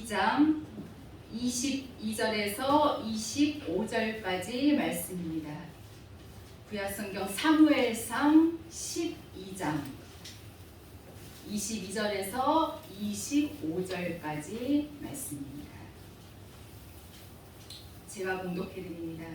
12장 22절에서 25절까지 말씀입니다. 구약성경 사무엘상 12장 22절에서 25절까지 말씀입니다. 제가 봉독해드립니다.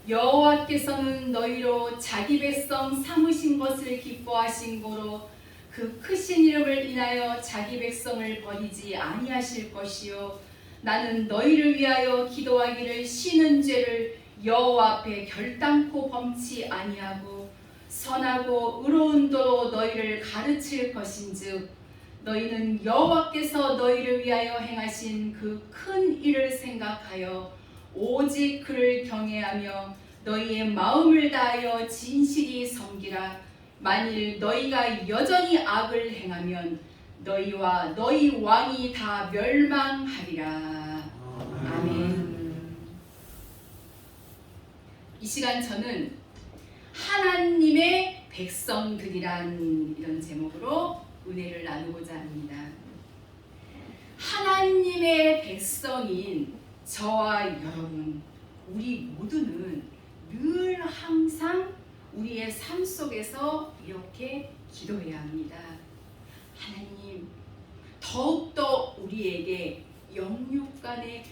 여호와께서는 너희로 자기 백성 삼으신 것을 기뻐하신 고로 그 크신 이름을 인하여 자기 백성을 버리지 아니하실 것이요 나는 너희를 위하여 기도하기를 쉬는 죄를 여호와 앞에 결단코 범치 아니하고 선하고 의로운 도로 너희를 가르칠 것인즉 너희는 여호와께서 너희를 위하여 행하신 그 큰 일을 생각하여 오직 그를 경외하며 너희의 마음을 다하여 진실이 섬기라. 만일 너희가 여전히 악을 행하면 너희와 너희 왕이 다 멸망하리라. 아멘. 이 시간 저는 하나님의 백성들이란 이런 제목으로 은혜를 나누고자 합니다. 하나님의 백성인 저와 여러분, 우리 모두는 늘 항상 우리의 삶 속에서 이렇게 기도해야 합니다. 하나님, 더욱더 우리에게 영육간의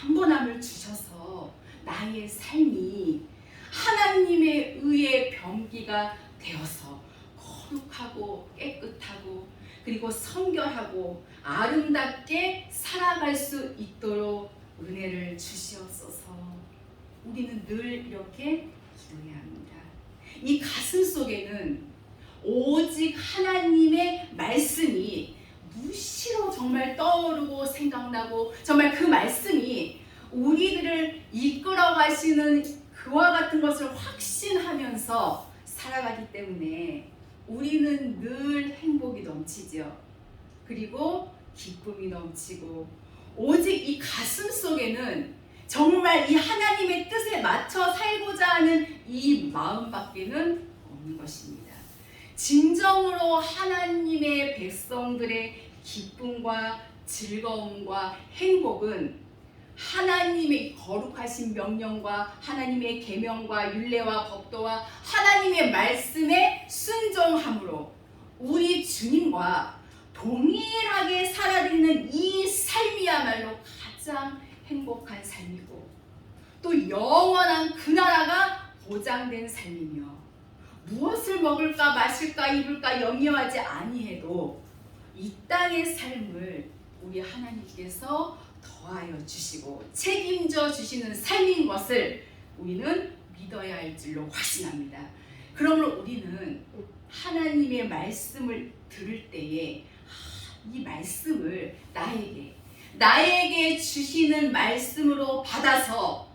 강건함을 주셔서 나의 삶이 하나님의 의의 병기가 되어서 거룩하고 깨끗하고 그리고 성결하고 아름답게 살아갈 수 있도록 은혜를 주시옵소서. 우리는 늘 이렇게 기도해야 합니다. 이 가슴 속에는 오직 하나님의 말씀이 무시로 정말 떠오르고 생각나고 정말 그 말씀이 우리들을 이끌어 가시는 그와 같은 것을 확신하면서 살아가기 때문에 우리는 늘 행복이 넘치죠. 그리고 기쁨이 넘치고 오직 이 가슴 속에는 정말 이 하나님의 뜻에 맞춰 살고자 하는 이 마음밖에는 없는 것입니다. 진정으로 하나님의 백성들의 기쁨과 즐거움과 행복은 하나님의 거룩하신 명령과 하나님의 계명과 율례와 법도와 하나님의 말씀에 순종함으로 우리 주님과 동일하게 살아가는 이 삶이야말로 가장 행복한 삶이고 또 영원한 그 나라가 보장된 삶이며 무엇을 먹을까 마실까 입을까 염려하지 아니해도 이 땅의 삶을 우리 하나님께서 더하여 주시고 책임져 주시는 삶인 것을 우리는 믿어야 할 줄로 확신합니다. 그러므로 우리는 하나님의 말씀을 들을 때에 이 말씀을 나에게 주시는 말씀으로 받아서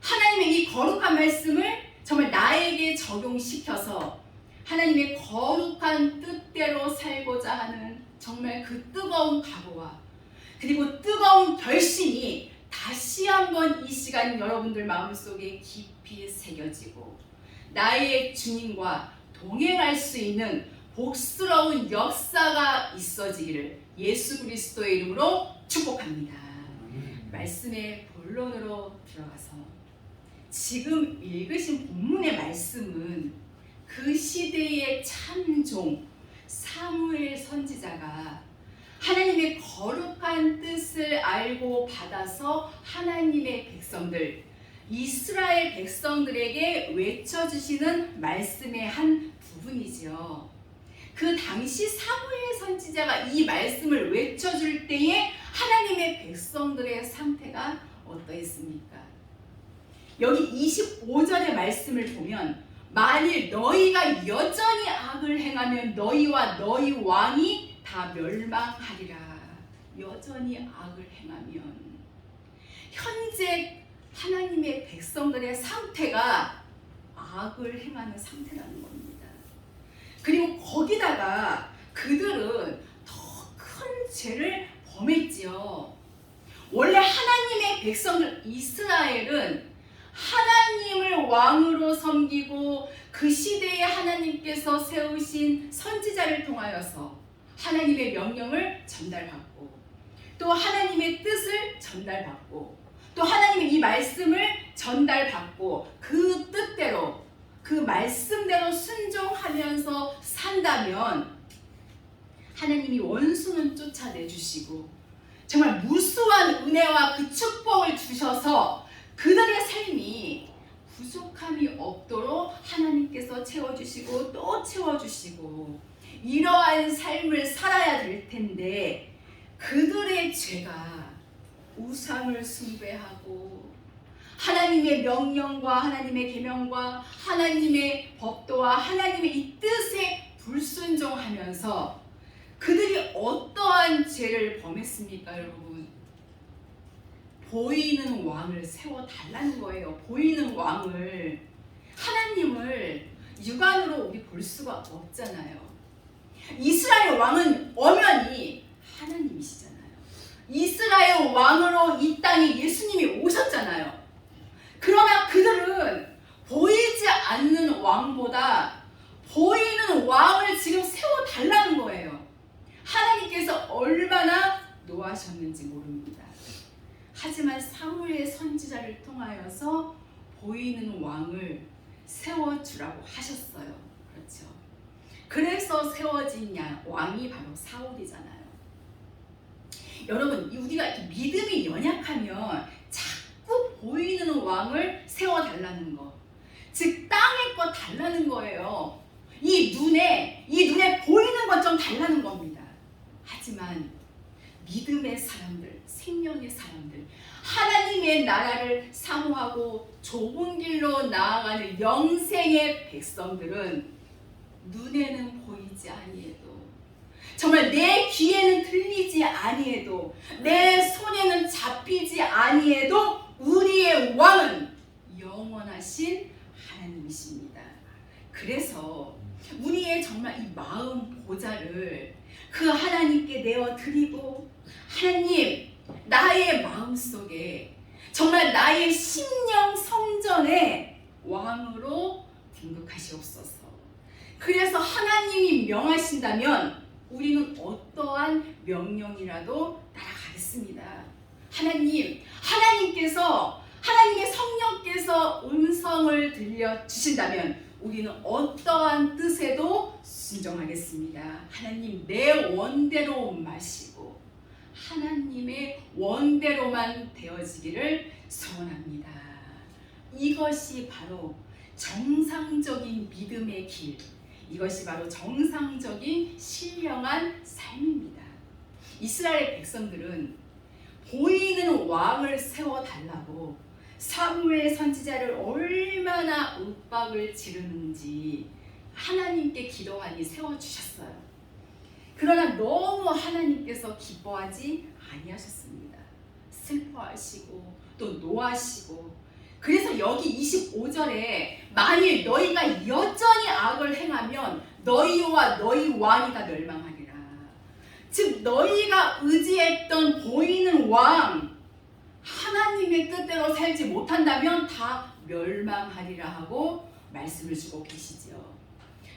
하나님의 이 거룩한 말씀을 정말 나에게 적용시켜서 하나님의 거룩한 뜻대로 살고자 하는 정말 그 뜨거운 각오와 그리고 뜨거운 결심이 다시 한번 이 시간 여러분들 마음속에 깊이 새겨지고 나의 주님과 동행할 수 있는 복스러운 역사가 있어지기를 예수 그리스도의 이름으로 축복합니다. 말씀의 본론으로 들어가서 지금 읽으신 본문의 말씀은 그 시대의 참종 사무엘 선지자가 하나님의 거룩한 뜻을 알고 받아서 하나님의 백성들 이스라엘 백성들에게 외쳐주시는 말씀의 한 부분이지요. 그 당시 사무엘 선지자가 이 말씀을 외쳐줄 때에 하나님의 백성들의 상태가 어떠했습니까? 여기 25절의 말씀을 보면 만일 너희가 여전히 악을 행하면 너희와 너희 왕이 다 멸망하리라. 여전히 악을 행하면 현재 하나님의 백성들의 상태가 악을 행하는 상태라는 겁니다. 그리고 거기다가 그들은 더 큰 죄를 범했지요. 원래 하나님의 백성들 이스라엘은 하나님을 왕으로 섬기고 그 시대에 하나님께서 세우신 선지자를 통하여서 하나님의 명령을 전달받고 또 하나님의 뜻을 전달받고 또 하나님의 이 말씀을 전달받고 그 뜻대로 그 말씀대로 순종하면서 산다면 하나님이 원수는 쫓아내주시고 정말 무수한 은혜와 그 축복을 주셔서 그들의 삶이 부족함이 없도록 하나님께서 채워주시고 또 채워주시고 이러한 삶을 살아야 될 텐데 그들의 죄가 우상을 숭배하고 하나님의 명령과 하나님의 계명과 하나님의 법도와 하나님의 이 뜻에 불순종하면서 그들이 어떠한 죄를 범했습니까, 여러분? 보이는 왕을 세워달라는 거예요. 보이는 왕을. 하나님을 육안으로 우리 볼 수가 없잖아요. 이스라엘 왕은 엄연히 하나님이시잖아요. 이스라엘 왕으로 이 땅에 예수님이 오셨잖아요. 그러나 그들은 보이지 않는 왕보다 보이는 왕을 지금 세워달라는 거예요. 하나님께서 얼마나 노하셨는지 모릅니다. 하지만 사무엘 선지자를 통하여서 보이는 왕을 세워주라고 하셨어요. 그렇죠. 그래서 세워진 왕이 바로 사울이잖아요. 여러분, 우리가 믿음이 연약하면 자꾸 보이는 왕을 세워달라는 거, 즉 땅의 것 달라는 거예요. 이 눈에 보이는 것 좀 달라는 겁니다. 하지만 믿음의 사람들, 생명의 사람들, 하나님의 나라를 사모하고 좁은 길로 나아가는 영생의 백성들은 눈에는 보이지 아니해도 정말 내 귀에는 들리지 아니해도 내 손에는 잡히지 아니해도 우리의 왕은 영원하신 하나님이십니다. 그래서 우리의 정말 이 마음 보좌를 그 하나님께 내어드리고 하나님 나의 마음속에 정말 나의 심령 성전의 왕으로 등극하시옵소서. 그래서 하나님이 명하신다면 우리는 어떠한 명령이라도 따라가겠습니다. 하나님께서 하나님의 성령께서 음성을 들려주신다면 우리는 어떠한 뜻에도 순종하겠습니다. 하나님 내 원대로 마시고 하나님의 원대로만 되어지기를 소원합니다. 이것이 바로 정상적인 믿음의 길, 이것이 바로 정상적인 신령한 삶입니다. 이스라엘 백성들은 보이는 왕을 세워달라고 사무엘 선지자를 얼마나 윽박을 지르는지 하나님께 기도하니 세워주셨어요. 그러나 너무 하나님께서 기뻐하지 아니하셨습니다. 슬퍼하시고 또 노하시고, 그래서 여기 25절에 만일 너희가 여전히 악을 행하면 너희와 너희 왕이 다 멸망하리라. 즉 너희가 의지했던 보이는 왕, 하나님의 뜻대로 살지 못한다면 다 멸망하리라 하고 말씀을 주고 계시죠.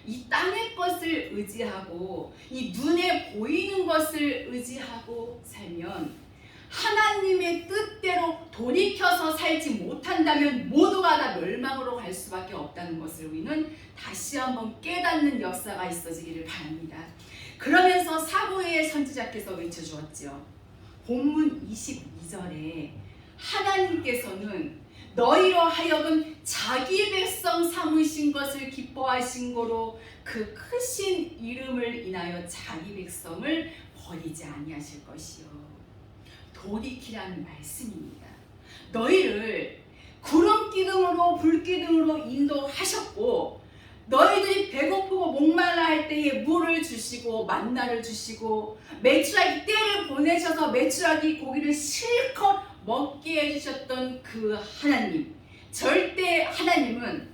이 땅의 것을 의지하고 이 눈에 보이는 것을 의지하고 살면 하나님의 뜻대로 돌이켜서 살지 못한다면 모두가 다 멸망으로 갈 수밖에 없다는 것을 우리는 다시 한번 깨닫는 역사가 있어지기를 바랍니다. 그러면서 사무엘 선지자께서 외쳐주었죠. 본문 22절에 하나님께서는 너희로 하여금 자기 백성 삼으신 것을 기뻐하신 거로 그 크신 이름을 인하여 자기 백성을 버리지 아니하실 것이요. 돌이키라는 말씀입니다. 너희를 구름 기둥으로 불 기둥으로 인도하셨고 너희들이 배고프고 목말라 할 때에 물을 주시고 만나를 주시고 메추라기 떼를 보내셔서 메추라기 고기를 실컷 먹게 해주셨던 그 하나님, 절대 하나님은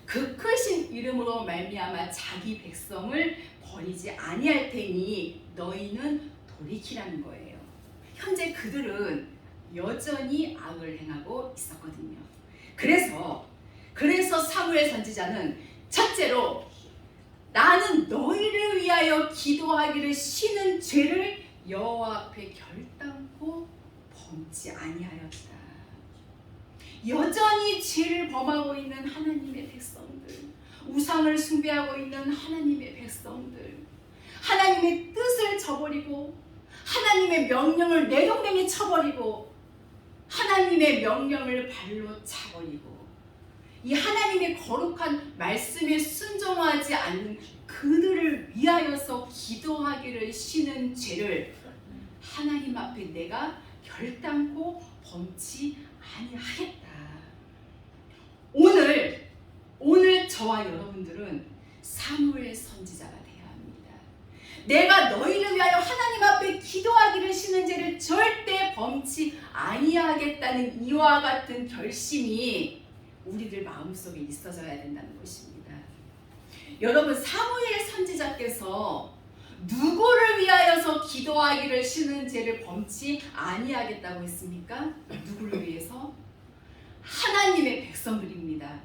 그 크신 이름으로 말미암아 자기 백성을 버리지 아니할 테니 너희는 돌이키라는 거예요. 현재 그들은 여전히 악을 행하고 있었거든요. 그래서 사무엘 선지자는 첫째로 나는 너희를 위하여 기도하기를 쉬는 죄를 여호와 앞에 결단코 범치 아니하였다. 여전히 죄를 범하고 있는 하나님의 백성들, 우상을 숭배하고 있는 하나님의 백성들, 하나님의 뜻을 저버리고 하나님의 명령을 내동댕이 쳐버리고 하나님의 명령을 발로 차버리고 이 하나님의 거룩한 말씀에 순종하지 않는 그들을 위하여서 기도하기를 쉬는 죄를 하나님 앞에 내가 결단코 범치 아니하겠다. 오늘 저와 여러분들은 사무엘 선지자가 되어야 합니다. 내가 너희를 위하여 하나님 앞에 기도하기를 쉬는 죄를 절대 범치 아니하겠다는 이와 같은 결심이 우리들 마음속에 있어져야 된다는 것입니다. 여러분, 사무엘 선지자께서 누구를 위하여서 기도하기를 쉬는 죄를 범치 아니하겠다고 했습니까? 누구를 위해서? 하나님의 백성들입니다.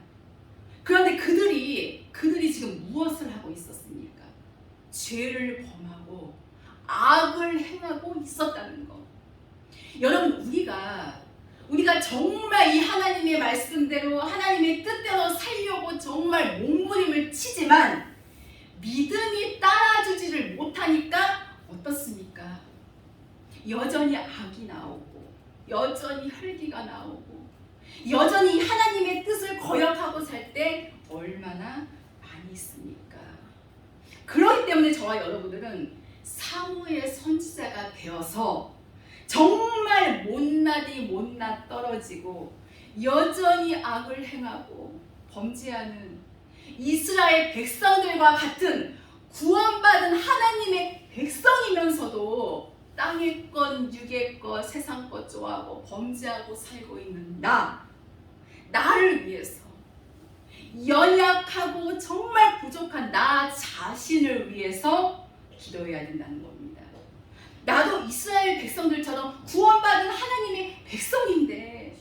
그런데 그들이 지금 무엇을 하고 있었습니까? 죄를 범하고 악을 행하고 있었다는 것. 여러분, 우리가 정말 이 하나님의 말씀대로 하나님의 뜻대로 살려고 정말 몸부림을 치지만 믿음이 따라주지를 못하니까 어떻습니까? 여전히 악이 나오고 여전히 혈기가 나오고 여전히 하나님의 뜻을 거역하고 살 때 얼마나 많이 있습니까? 그렇기 때문에 저와 여러분들은 사무엘 선지자가 되어서 정말 못나 떨어지고 여전히 악을 행하고 범죄하는 이스라엘 백성들과 같은 구원받은 하나님의 백성이면서도 땅의 것, 육의 것, 세상 것 좋아하고 범죄하고 살고 있는 나를 위해서 연약하고 정말 부족한 나 자신을 위해서 기도해야 된다는 겁니다. 나도 이스라엘 백성들처럼 구원받은 하나님의 백성인데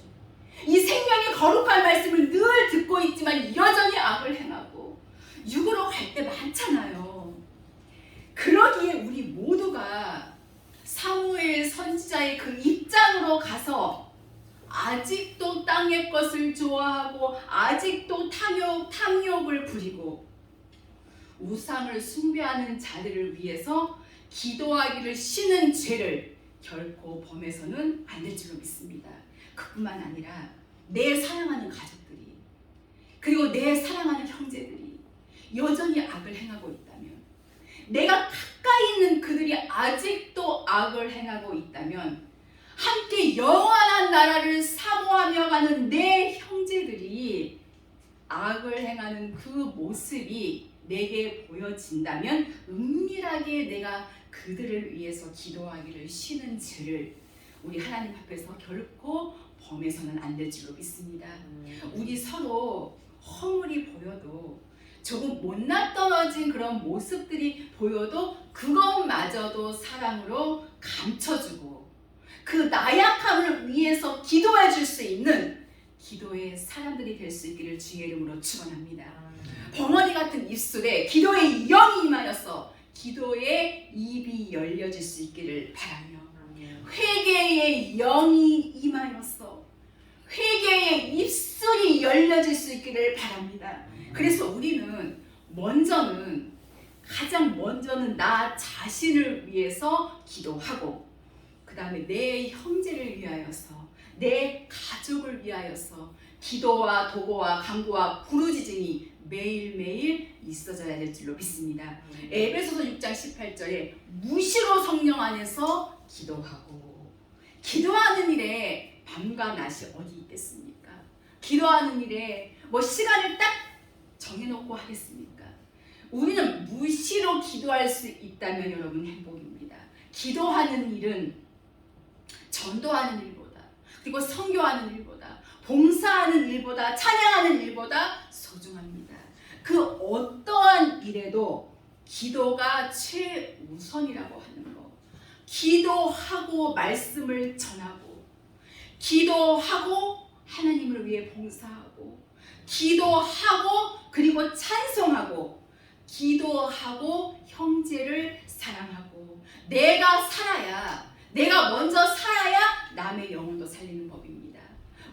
이 생명의 거룩한 말씀을 늘 듣고 있지만 여전히 악을 행하고 육으로 갈 때 많잖아요. 그러기에 우리 모두가 사무엘 선지자의 그 입장으로 가서 아직도 땅의 것을 좋아하고 아직도 탐욕을 부리고 우상을 숭배하는 자들을 위해서 기도하기를 쉬는 죄를 결코 범해서는 안 될 줄로 믿습니다. 그뿐만 아니라 내 사랑하는 가족들이 그리고 내 사랑하는 형제들이 여전히 악을 행하고 있다면, 내가 가까이 있는 그들이 아직도 악을 행하고 있다면 함께 영원한 나라를 사모하며 가는 내 형제들이 악을 행하는 그 모습이 내게 보여진다면 은밀하게 내가 그들을 위해서 기도하기를 쉬는 죄를 우리 하나님 앞에서 결코 범해서는 안 될 줄로 믿습니다. 우리 서로 허물이 보여도 조금 못나 떨어진 그런 모습들이 보여도 그것마저도 사랑으로 감춰주고 그 나약함을 위해서 기도해 줄 수 있는 기도의 사람들이 될 수 있기를 주의 이름으로 축원합니다. 벙어리 같은 입술에 기도의 영이 임하여서 기도의 입이 열려질 수 있기를 바라며 회개의 영이 임하여서 회개의 입술이 열려질 수 있기를 바랍니다. 그래서 우리는 가장 먼저는 나 자신을 위해서 기도하고 그 다음에 내 형제를 위하여서 내 가족을 위하여서 기도와 도구와 간구와 부르짖음이 매일매일 있어져야 될 줄로 믿습니다. 에베소서 6장 18절에 무시로 성령 안에서 기도하고, 기도하는 일에 밤과 낮이 어디 있겠습니까? 기도하는 일에 시간을 딱 정해놓고 하겠습니까? 우리는 무시로 기도할 수 있다면 여러분 행복입니다. 기도하는 일은 전도하는 일보다, 그리고 선교하는 일보다, 봉사하는 일보다, 찬양하는 일보다 소중합니다. 그 어떠한 일에도 기도가 최우선이라고 하는 것. 기도하고 말씀을 전하고, 기도하고 하나님을 위해 봉사하고, 기도하고 그리고 찬송하고, 기도하고 형제를 사랑하고, 내가 살아야, 내가 먼저 살아야 남의 영혼도 살리는 법입니다.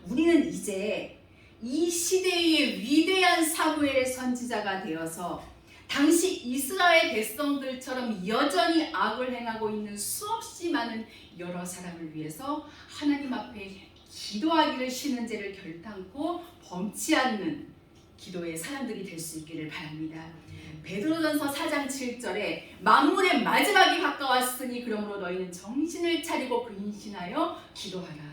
우리는 이제 이 시대의 위대한 사무엘 선지자가 되어서 당시 이스라엘 백성들처럼 여전히 악을 행하고 있는 수없이 많은 여러 사람을 위해서 하나님 앞에 기도하기를 쉬는 죄를 결단코 범치 않는 기도의 사람들이 될 수 있기를 바랍니다. 베드로전서 4장 7절에 만물의 마지막이 가까웠으니 그러므로 너희는 정신을 차리고 근신하여 기도하라.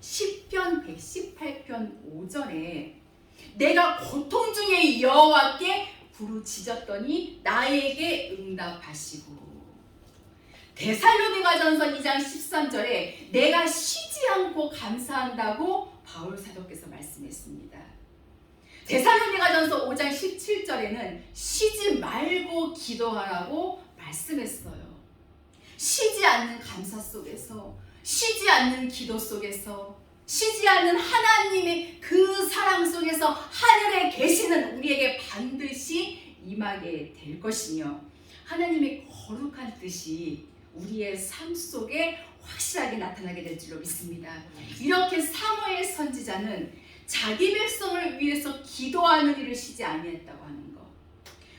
시편 118편 5절에 내가 고통 중에 여호와께 부르짖었더니 나에게 응답하시고, 데살로니가전서 2장 13절에 내가 쉬지 않고 감사한다고 바울 사도께서 말씀했습니다. 데살로니가전서 5장 17절에는 쉬지 말고 기도하라고 말씀했어요. 쉬지 않는 감사 속에서, 쉬지 않는 기도 속에서, 쉬지 않는 하나님의 그 사랑 속에서 하늘에 계시는 우리에게 반드시 임하게 될 것이며, 하나님의 거룩한 뜻이 우리의 삶 속에 확실하게 나타나게 될 줄로 믿습니다. 이렇게 사무엘 선지자는 자기 백성을 위해서 기도하는 일을 쉬지 아니했다고 하는 것.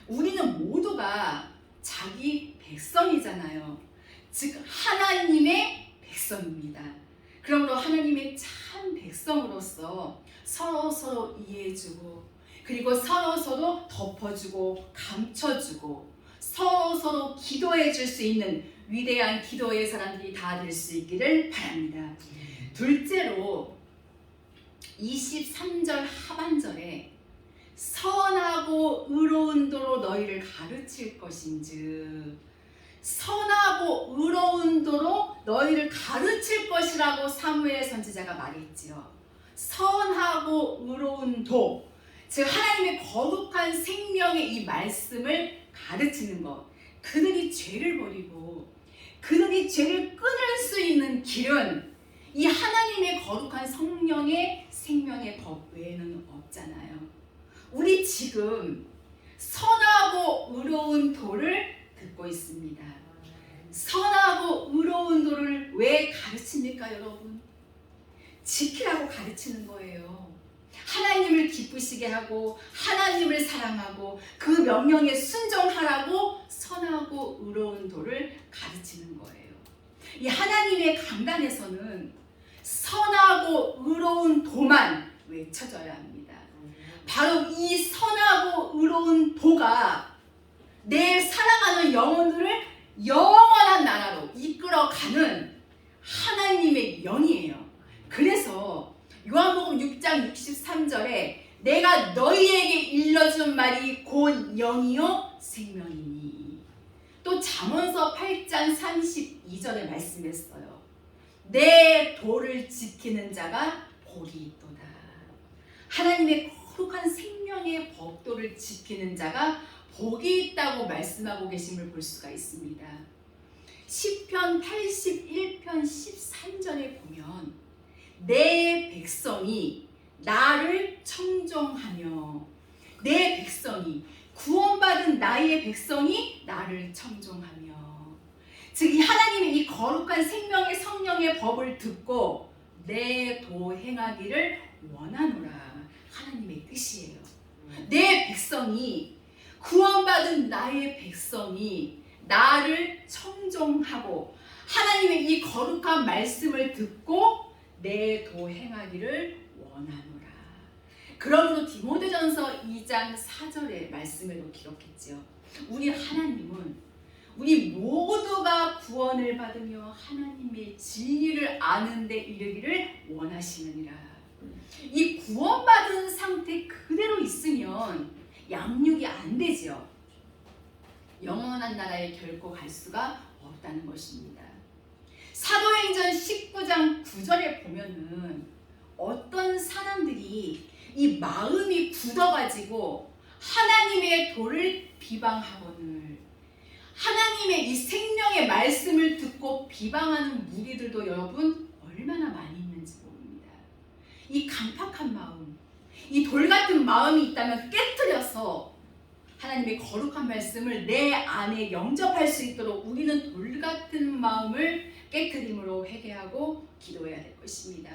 우리는 모두가 자기 백성이잖아요. 즉 하나님의 백성입니다. 그러므로 하나님의 참 백성으로서 서로 이해해주고, 그리고 서로 덮어주고 감춰주고 서로 기도해줄 수 있는 위대한 기도의 사람들이 다 될 수 있기를 바랍니다. 둘째로 23절 하반절에 선하고 의로운 도로 너희를 가르칠 것인즉, 선하고 의로운 도로 너희를 가르칠 것이라고 사무엘 선지자가 말했지요. 선하고 의로운 도, 즉 하나님의 거룩한 생명의 이 말씀을 가르치는 것. 그들이 죄를 버리고 그들이 죄를 끊을 수 있는 길은 이 하나님의 거룩한 성령의 생명의 법 외에는 없잖아요. 우리 지금 선하고 의로운 도를 듣고 있습니다. 선하고 의로운 도를 왜 가르칩니까, 여러분? 지키라고 가르치는 거예요. 하나님을 기쁘시게 하고 하나님을 사랑하고 그 명령에 순종하라고 선하고 의로운 도를 가르치는 거예요. 이 하나님의 강단에서는 선하고 의로운 도만 외쳐져야 합니다. 바로 이 선하고 의로운 도가 내 사랑하는 영혼들을 영원한 나라로 이끌어가는 하나님의 영이에요. 그래서 요한복음 6장 63절에 내가 너희에게 일러준 말이 곧 영이요 생명이니, 또 잠언서 8장 32절에 말씀했어요. 내 도를 지키는 자가 복이 있도다. 하나님의 거룩한 생명의 법도를 지키는 자가 복이 있다고 말씀하고 계심을 볼 수가 있습니다. 시편 81편 13절에 보면 내 백성이 나를 청종하며, 내 백성이 구원받은 나의 백성이 나를 청종하며, 즉 이 하나님의 이 거룩한 생명의 성령의 법을 듣고 내 도 행하기를 원하노라. 하나님의 뜻이에요. 내 백성이, 구원받은 나의 백성이 나를 청종하고 하나님의 이 거룩한 말씀을 듣고 내 도 행하기를 원하노라. 그러므로 디모데전서 2장 4절의 말씀에도 기록했지요. 우리 하나님은 우리 모두가 구원을 받으며 하나님의 진리를 아는 데 이르기를 원하시느니라. 이 구원받은 상태 그대로 있으면 양육이 안 되지요. 영원한 나라에 결코 갈 수가 없다는 것입니다. 사도행전 19장 9절에 보면은 어떤 사람들이 이 마음이 굳어가지고 하나님의 도를 비방하거늘, 하나님의 이 생명의 말씀을 듣고 비방하는 무리들도 여러분 얼마나 많이 있는지 모릅니다. 이 강팍한 마음, 이 돌 같은 마음이 있다면 깨트려서 하나님의 거룩한 말씀을 내 안에 영접할 수 있도록 우리는 돌같은 마음을 깨트림으로 회개하고 기도해야 될 것입니다.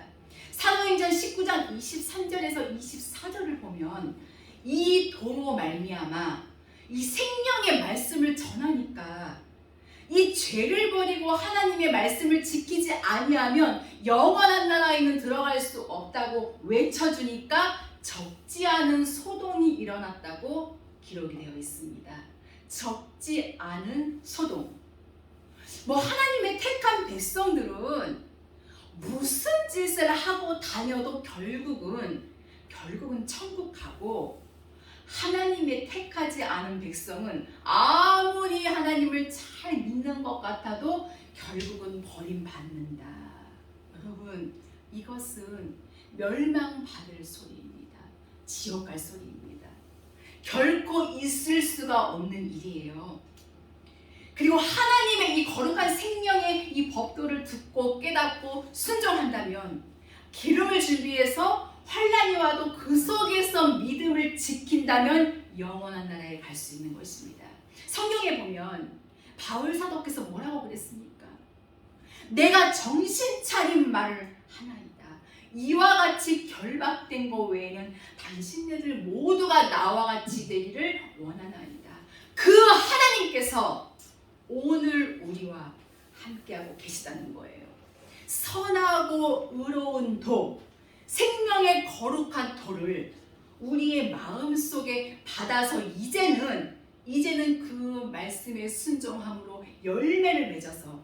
사도행전 19장 23절에서 24절을 보면 이 도로 말미암아 이 생명의 말씀을 전하니까 이 죄를 버리고 하나님의 말씀을 지키지 아니하면 영원한 나라에는 들어갈 수 없다고 외쳐주니까 적지 않은 소동이 일어났다고 기록이 되어 있습니다. 적지 않은 소동. 하나님의 택한 백성들은 무슨 짓을 하고 다녀도 결국은 천국 가고, 하나님의 택하지 않은 백성은 아무리 하나님을 잘 믿는 것 같아도 결국은 버림받는다. 여러분, 이것은 멸망받을 소리입니다. 지옥 갈 소리입니다. 결코 있을 수가 없는 일이에요. 그리고 하나님의 이 거룩한 생명의 이 법도를 듣고 깨닫고 순종한다면, 기름을 준비해서 환난이 와도 그 속에서 믿음을 지킨다면 영원한 나라에 갈 수 있는 것입니다. 성경에 보면 바울 사도께서 뭐라고 그랬습니까? 내가 정신 차린 말을 하나이다. 이와 같이 결박된 것 외에는 당신네들 모두가 나와 같이 되기를 원하나이다. 그 하나님께서 오늘 우리와 함께하고 계시다는 거예요. 선하고 의로운 도, 생명의 거룩한 도를 우리의 마음속에 받아서 이제는 그 말씀에 순종함으로 열매를 맺어서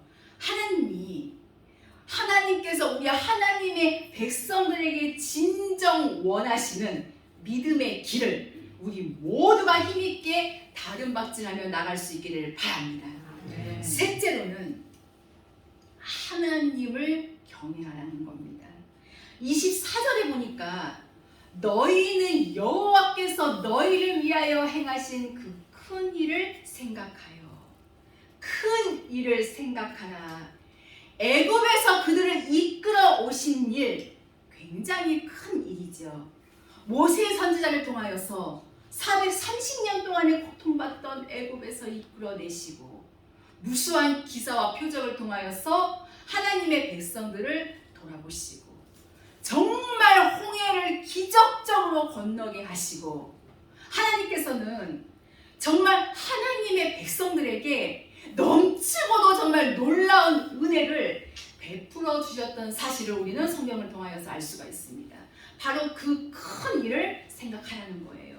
하나님께서 우리 하나님의 백성들에게 진정 원하시는 믿음의 길을 우리 모두가 힘있게 다름박질하며 나갈 수 있기를 바랍니다. 셋째로는 하나님을 경외하라는 겁니다. 24절에 보니까 너희는 여호와께서 너희를 위하여 행하신 그 큰 일을 생각하라. 애굽에서 그들을 이끌어 오신 일, 굉장히 큰 일이죠. 모세 선지자를 통하여서 430년 동안에 고통받던 애굽에서 이끌어내시고, 무수한 기사와 표적을 통하여서 하나님의 백성들을 돌아보시고, 정말 홍해를 기적적으로 건너게 하시고, 하나님께서는 정말 하나님의 백성들에게 넘치고도 정말 놀라운 은혜를 베풀어 주셨던 사실을 우리는 성경을 통하여서 알 수가 있습니다. 바로 그 큰 일을 생각하라는 거예요.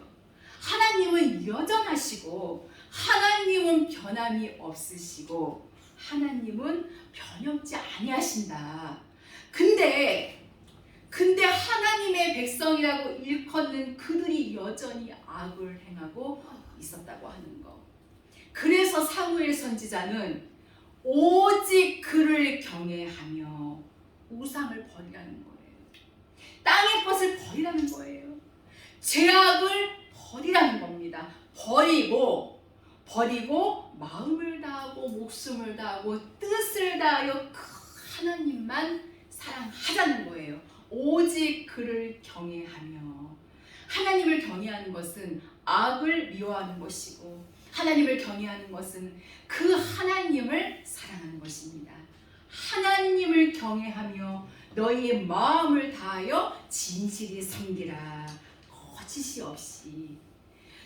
하나님은 여전하시고, 하나님은 변함이 없으시고, 하나님은 변혁지 아니하신다. 근데 하나님의 백성이라고 일컫는 그들이 여전히 악을 행하고 있었다고 하는 거. 그래서 사무엘 선지자는 오직 그를 경외하며 우상을 버리라는 거예요. 땅의 것을 버리라는 거예요. 죄악을 버리라는 겁니다. 버리고 마음을 다하고 목숨을 다하고 뜻을 다하여 그 하나님만 사랑하자는 거예요. 오직 그를 경외하며. 하나님을 경외하는 것은 악을 미워하는 것이고, 하나님을 경외하는 것은 그 하나님을 사랑하는 것입니다. 하나님을 경외하며 너희의 마음을 다하여 진실이 섬기라. 거짓이 없이.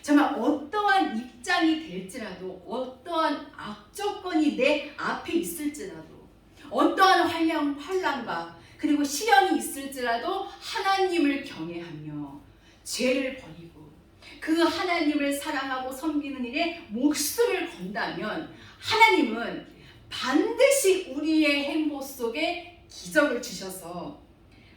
정말 어떠한 입장이 될지라도, 어떠한 악조건이 내 앞에 있을지라도, 어떠한 환난과 그리고 시련이 있을지라도 하나님을 경외하며 죄를 버리고 그 하나님을 사랑하고 섬기는 일에 목숨을 건다면, 하나님은 반드시 우리의 행보 속에 기적을 주셔서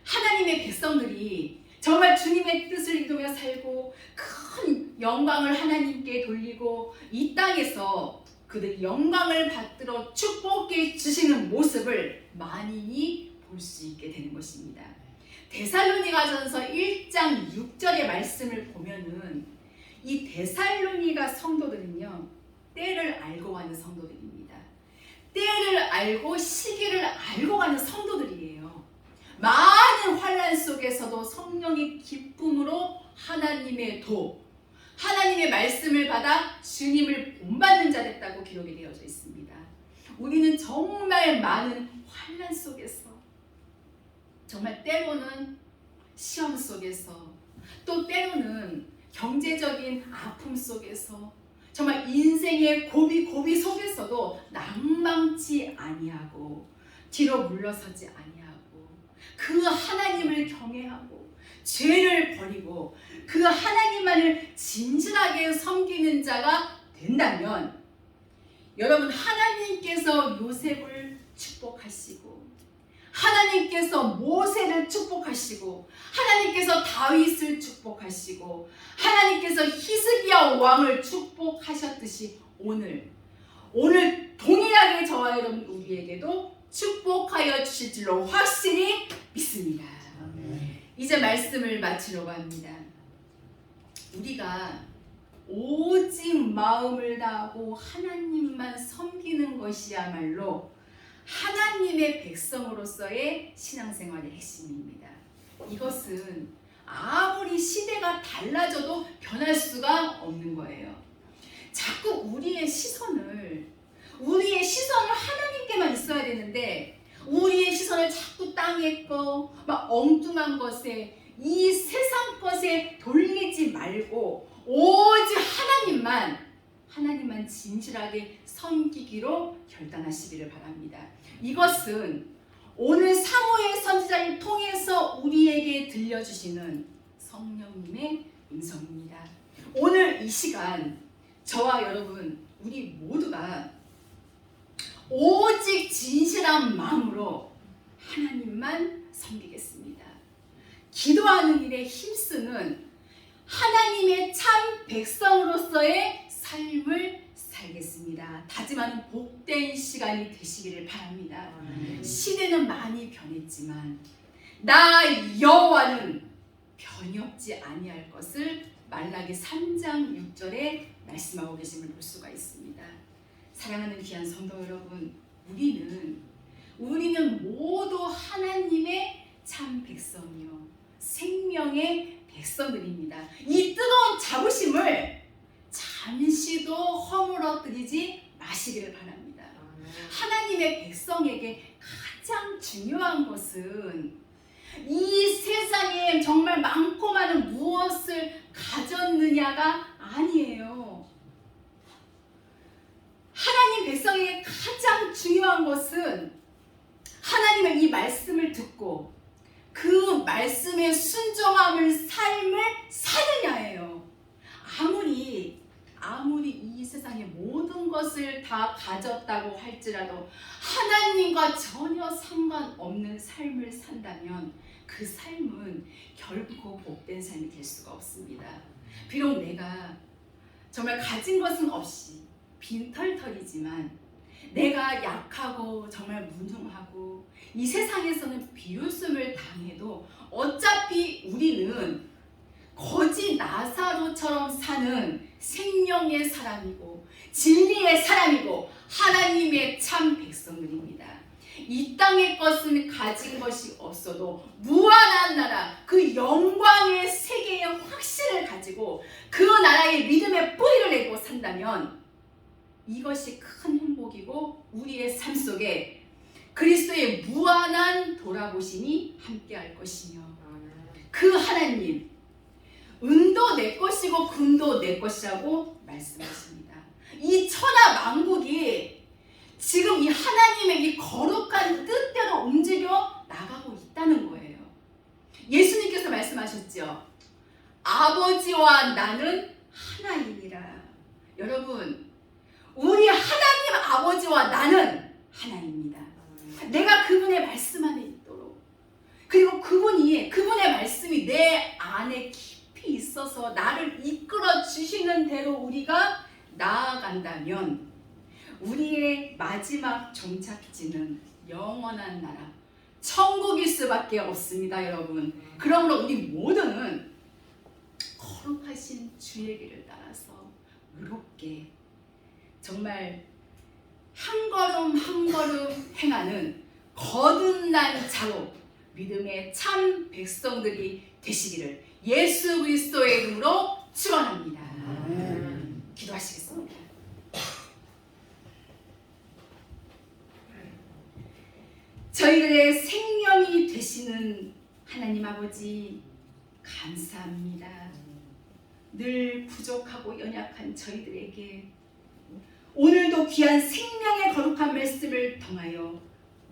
하나님의 백성들이 정말 주님의 뜻을 이루며 살고 큰 영광을 하나님께 돌리고 이 땅에서 그들 영광을 받들어 축복해 주시는 모습을 만인이 볼 수 있게 되는 것입니다. 데살로니가전서 1장 6절의 말씀을 보면은 이 데살로니가 성도들은요, 때를 알고 가는 성도들입니다. 때를 알고 시기를 알고 가는 성도들이에요. 많은 환난 속에서도 성령의 기쁨으로 하나님의 도, 하나님의 말씀을 받아 주님을 본받는 자 됐다고 기록이 되어져 있습니다. 우리는 정말 많은 환난 속에서, 정말 때로는 시험 속에서, 또 때로는 경제적인 아픔 속에서, 정말 인생의 고비 속에서도 낭망치 아니하고 뒤로 물러서지 아니하고 그 하나님을 경외하고 죄를 버리고 그 하나님만을 진실하게 섬기는 자가 된다면, 여러분, 하나님께서 요셉을 축복하시고 하나님께서 모세를 축복하시고 하나님께서 다윗을 축복하시고 하나님께서 히스기야 왕을 축복하셨듯이 오늘 동일하게 저와 여러분 우리에게도 축복하여 주실 줄로 확실히 믿습니다. 이제 말씀을 마치려고 합니다. 우리가 오직 마음을 다하고 하나님만 섬기는 것이야말로 하나님의 백성으로서의 신앙생활의 핵심입니다. 이것은 아무리 시대가 달라져도 변할 수가 없는 거예요. 자꾸 우리의 시선을 하나님께만 있어야 되는데 우리의 시선을 자꾸 땅의 거, 막 엉뚱한 것에, 이 세상 것에 돌리지 말고 오직 하나님만 진실하게 섬기기로 결단하시기를 바랍니다. 이것은 오늘 사무엘 선지자를 통해서 우리에게 들려주시는 성령님의 음성입니다. 오늘 이 시간 저와 여러분 우리 모두가 오직 진실한 마음으로 하나님만 섬기겠습니다. 기도하는 일에 힘쓰는 하나님의 참 백성으로서의 삶을 살겠습니다. 다짐하는 복된 시간이 되시기를 바랍니다. 시대는 많이 변했지만 나 여호와는 변이 없지 아니할 것을 말라기 3장 6절에 말씀하고 계심을 볼 수가 있습니다. 사랑하는 귀한 성도 여러분, 우리는 모두 하나님의 참 백성이요 생명의 백성들입니다. 이 뜨거운 자부심을 잠시도 허물어뜨리지 마시기를 바랍니다. 하나님의 백성에게 가장 중요한 것은 이 세상에 정말 많고 많은 무엇을 가졌느냐가 아니에요. 하나님 백성에게 가장 중요한 것은 하나님의 이 말씀을 듣고 그 말씀에 순종함을 삶을 사느냐예요. 아무리 이 세상의 모든 것을 다 가졌다고 할지라도 하나님과 전혀 상관없는 삶을 산다면 그 삶은 결코 복된 삶이 될 수가 없습니다. 비록 내가 정말 가진 것은 없이 빈털털이지만 내가 약하고 정말 무능하고 이 세상에서는 비웃음을 당해도 어차피 우리는 거지 나사로처럼 사는 생명의 사람이고 진리의 사람이고 하나님의 참 백성들입니다. 이 땅의 것은 가진 것이 없어도 무한한 나라, 그 영광의 세계의 확신을 가지고 그 나라의 믿음의 뿌리를 내고 산다면 이것이 큰 행복이고 우리의 삶 속에 그리스도의 무한한 돌아보심이 함께할 것이며 그 하나님, 은도 내 것이고 금도 내 것이라고 말씀하십니다. 이 천하 만국이 지금 이 하나님의 이 거룩한 뜻대로 움직여 나가고 있다는 거예요. 예수님께서 말씀하셨죠. 아버지와 나는 하나이니라. 여러분, 우리 하나님 아버지와 나는 하나입니다. 내가 그분의 말씀 안에 있도록, 그리고 그분의 말씀이 내 안에 깊이 있어서 나를 이끌어 주시는 대로 우리가 나아간다면 우리의 마지막 종착지는 영원한 나라, 천국일 수밖에 없습니다, 여러분. 그러므로 우리 모두는 거룩하신 주의 길을 따라서 의롭게 정말 한 걸음 한 걸음 행하는 거듭난 자로 믿음의 참 백성들이 되시기를 예수 그리스도의 이름으로 축원합니다. 기도하시겠습니다. 저희들의 생명이 되시는 하나님 아버지 감사합니다. 늘 부족하고 연약한 저희들에게 오늘도 귀한 생명의 거룩한 말씀을 통하여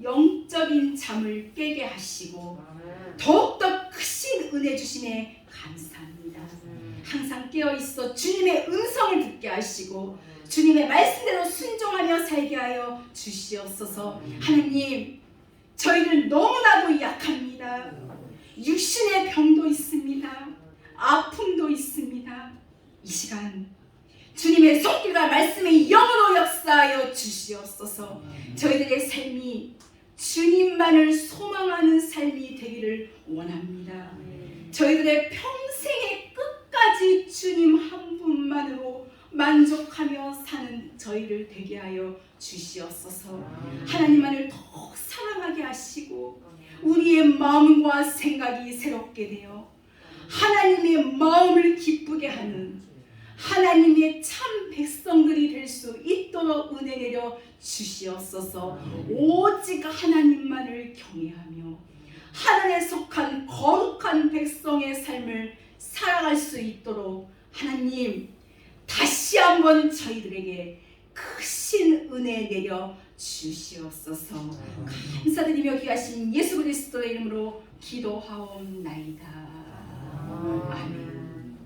영적인 잠을 깨게 하시고 더욱더 크신 은혜 주심에 감사합니다. 항상 깨어있어 주님의 음성을 듣게 하시고 주님의 말씀대로 순종하며 살게 하여 주시옵소서. 하나님, 저희는 너무나도 약합니다. 육신의 병도 있습니다. 아픔도 있습니다. 이 시간 주님의 손길과 말씀의 영으로 역사하여 주시옵소서. 저희들의 삶이 주님만을 소망하는 삶이 되기를 원합니다. 저희들의 평생의 끝까지 주님 한 분만으로 만족하며 사는 저희를 되게 하여 주시옵소서. 하나님만을 더욱 사랑하게 하시고 우리의 마음과 생각이 새롭게 되어 하나님의 마음을 기쁘게 하는 하나님의 참 백성들이 될 수 있도록 은혜 내려 주시옵소서. 오직 하나님만을 경외하며 하늘에 속한 거룩한 백성의 삶을 살아갈 수 있도록 하나님 다시 한번 저희들에게 크신 은혜 내려 주시옵소서. 감사드리며 귀하신 예수 그리스도의 이름으로 기도하옵나이다. 아멘.